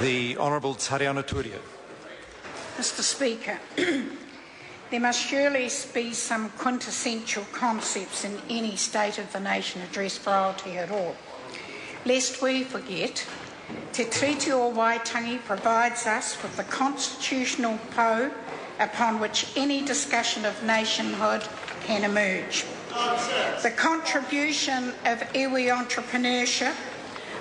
The Honourable Tariana Turia. Mr. Speaker, there must surely be some quintessential concepts in any State of the Nation address for Aotearoa. Lest we forget, Te Treaty o Waitangi provides us with the constitutional pou upon which any discussion of nationhood can emerge. The contribution of iwi entrepreneurship,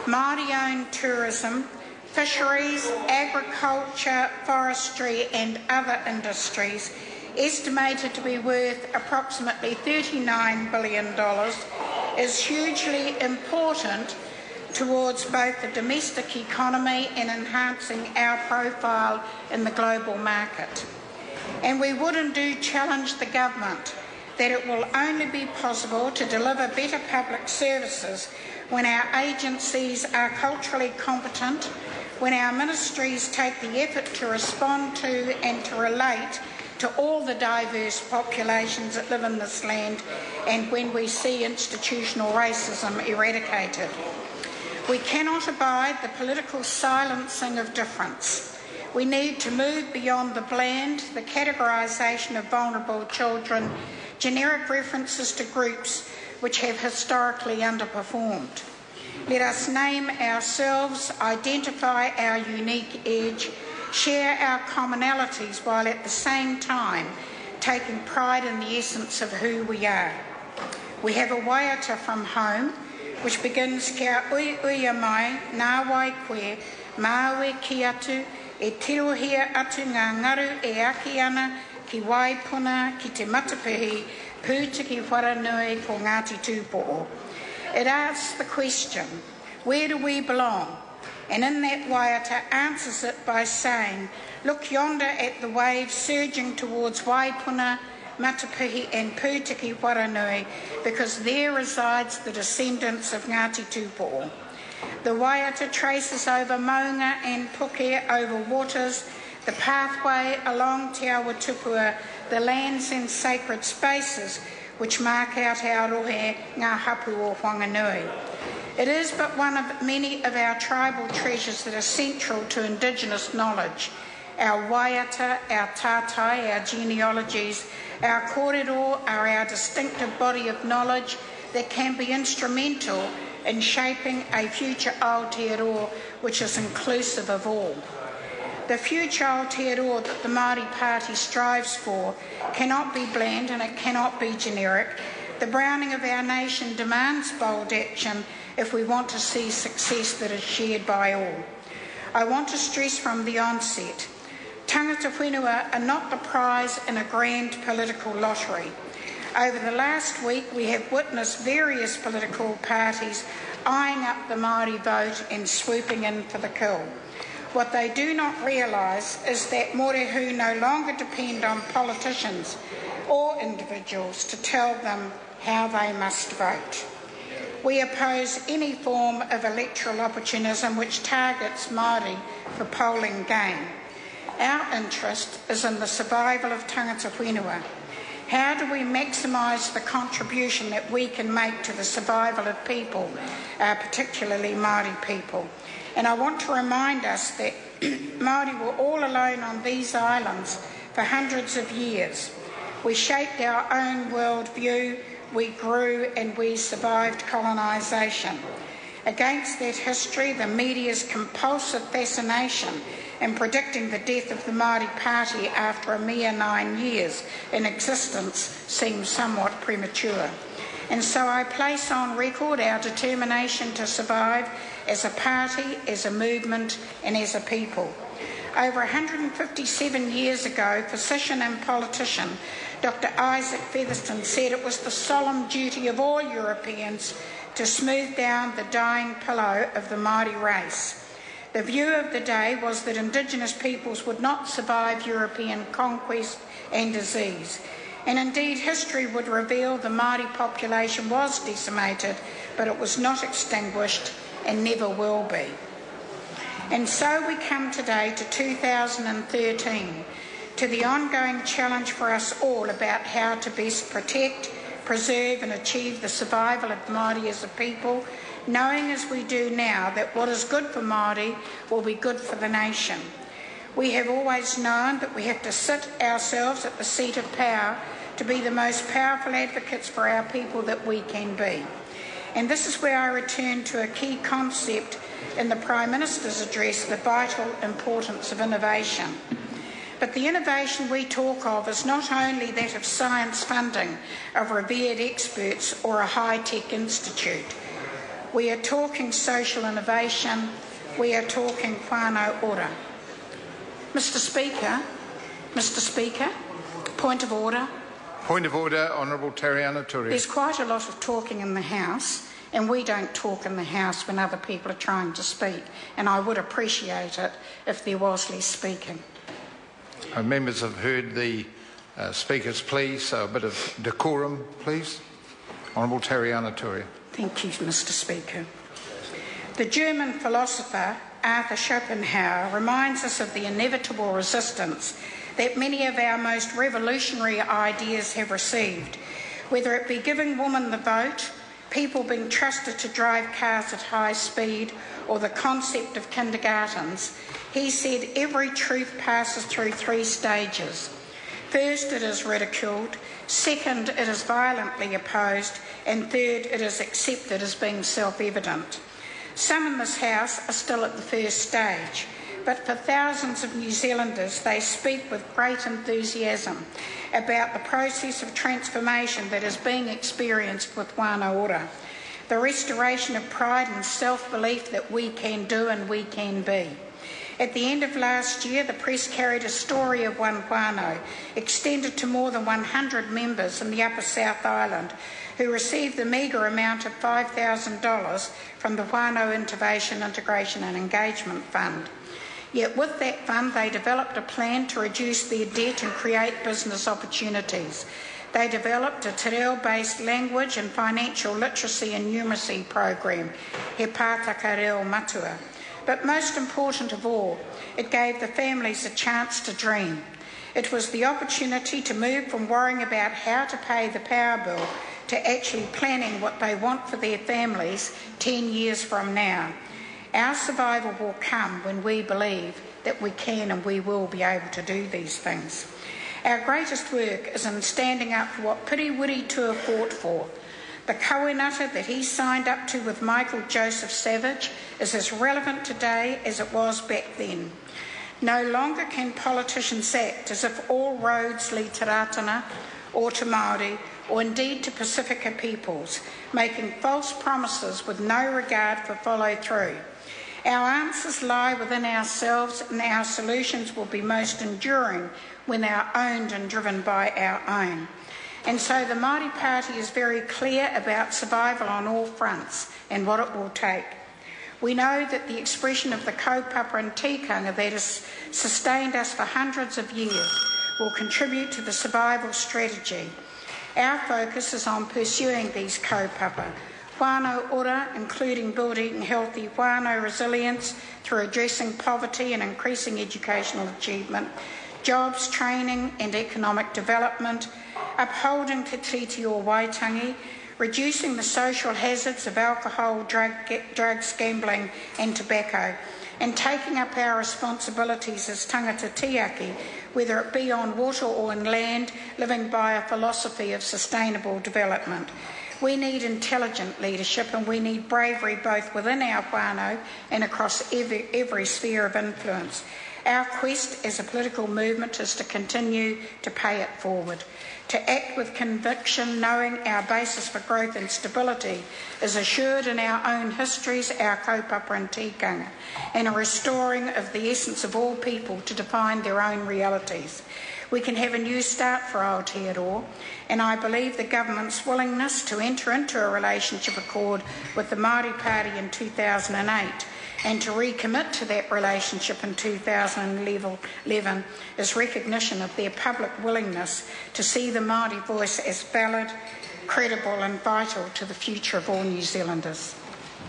Māori-owned tourism, fisheries, agriculture, forestry and other industries, estimated to be worth approximately $39 billion, is hugely important towards both the domestic economy and enhancing our profile in the global market. And we would indeed challenge the government that it will only be possible to deliver better public services when our agencies are culturally competent, when our ministries take the effort to respond to and to relate to all the diverse populations that live in this land, and when we see institutional racism eradicated. We cannot abide the political silencing of difference. We need to move beyond the bland, the categorisation of vulnerable children, generic references to groups which have historically underperformed. Let us name ourselves, identify our unique edge, share our commonalities while at the same time taking pride in the essence of who we are. We have a waiata from home, which begins kia ui uia mai, nā wai koe, māue ki atu, e tirohia atu ngā ngaru e aki ana ki waipuna ki te matapihi, pūtiki wharanui ko Ngāti Tūpo'o. It asks the question, where do we belong? And in that waiata answers it by saying, look yonder at the waves surging towards Waipuna, Matapihi and Pūtiki Wharanui, because there resides the descendants of Ngāti Tūpo'o. The waiata traces over maunga and puke, over waters, the pathway along Te Awa Tupua, the lands and sacred spaces which mark out our rohe, ngā hapu o Whanganui. It is but one of many of our tribal treasures that are central to Indigenous knowledge. Our waiata, our tātai, our genealogies, our kōrero are our distinctive body of knowledge that can be instrumental in shaping a future Aotearoa which is inclusive of all. The future Aotearoa that the Māori Party strives for cannot be bland and it cannot be generic. The browning of our nation demands bold action if we want to see success that is shared by all. I want to stress from the onset, tangata whenua are not the prize in a grand political lottery. Over the last week, we have witnessed various political parties eyeing up the Māori vote and swooping in for the kill. What they do not realise is that morehu no longer depend on politicians or individuals to tell them how they must vote. We oppose any form of electoral opportunism which targets Māori for polling gain. Our interest is in the survival of tangata whenua. How do we maximise the contribution that we can make to the survival of people, particularly Māori people? And I want to remind us that Māori were all alone on these islands for hundreds of years. We shaped our own worldview, we grew and we survived colonisation. Against that history, the media's compulsive fascination in predicting the death of the Māori Party after a mere 9 years in existence seems somewhat premature. And so I place on record our determination to survive as a party, as a movement and as a people. Over 157 years ago, physician and politician Dr. Isaac Featherston said it was the solemn duty of all Europeans to smooth down the dying pillow of the Māori race. The view of the day was that Indigenous peoples would not survive European conquest and disease. And indeed, history would reveal the Māori population was decimated, but it was not extinguished and never will be. And so we come today to 2013, to the ongoing challenge for us all about how to best protect, preserve and achieve the survival of Māori as a people, knowing as we do now that what is good for Māori will be good for the nation. We have always known that we have to sit ourselves at the seat of power to be the most powerful advocates for our people that we can be. And this is where I return to a key concept in the Prime Minister's address, the vital importance of innovation. But the innovation we talk of is not only that of science funding of revered experts or a high-tech institute. We are talking social innovation, we are talking whānau ora. Mr Speaker, point of order. Point of order, Honourable Tariana Turia. There's quite a lot of talking in the House, and we don't talk in the House when other people are trying to speak, and I would appreciate it if there was less speaking. Members have heard the speakers, please, so a bit of decorum, please. Honourable Tariana Turia. Thank you, Mr Speaker. The German philosopher Arthur Schopenhauer reminds us of the inevitable resistance that many of our most revolutionary ideas have received, whether it be giving women the vote, people being trusted to drive cars at high speed, or the concept of kindergartens. He said every truth passes through 3 stages. First, it is ridiculed. Second, it is violently opposed. And third, it is accepted as being self-evident. Some in this House are still at the first stage, but for thousands of New Zealanders, they speak with great enthusiasm about the process of transformation that is being experienced with whānau ora, the restoration of pride and self-belief that we can do and we can be. At the end of last year, the press carried a story of one whānau, extended to more than 100 members in the Upper South Island, who received the meagre amount of $5,000 from the Whānau Integration and Engagement Fund. Yet with that fund, they developed a plan to reduce their debt and create business opportunities. They developed a te reo-based language and financial literacy and numeracy program, He Pātaka Reo Matua. But most important of all, it gave the families a chance to dream. It was the opportunity to move from worrying about how to pay the power bill to actually planning what they want for their families 10 years from now. Our survival will come when we believe that we can and we will be able to do these things. Our greatest work is in standing up for what Piri Wiri Tua fought for. The kauinata that he signed up to with Michael Joseph Savage is as relevant today as it was back then. No longer can politicians act as if all roads lead to Ratana or to Māori or indeed to Pacifica peoples, making false promises with no regard for follow-through. Our answers lie within ourselves, and our solutions will be most enduring when they are owned and driven by our own. And so the Māori Party is very clear about survival on all fronts and what it will take. We know that the expression of the kaupapa and tikanga that has sustained us for hundreds of years will contribute to the survival strategy. Our focus is on pursuing these kaupapa, whānau ora, including building healthy whānau resilience through addressing poverty and increasing educational achievement, jobs, training and economic development, upholding te tiriti o Waitangi, reducing the social hazards of alcohol, drugs, gambling and tobacco, and taking up our responsibilities as tangata tiaki, whether it be on water or in land, living by a philosophy of sustainable development. We need intelligent leadership and we need bravery both within our whānau and across every sphere of influence. Our quest as a political movement is to continue to pay it forward, to act with conviction, knowing our basis for growth and stability is assured in our own histories, our kaupapa and tikanga, and a restoring of the essence of all people to define their own realities. We can have a new start for Aotearoa, and I believe the government's willingness to enter into a relationship accord with the Māori Party in 2008 and to recommit to that relationship in 2011 is recognition of their public willingness to see the Māori voice as valid, credible and vital to the future of all New Zealanders.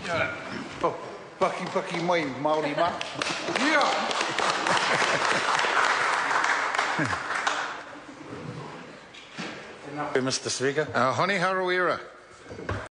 Yeah. Oh, paki mai, Māori ma. Yeah. Mr. Speaker. Honi Harawira.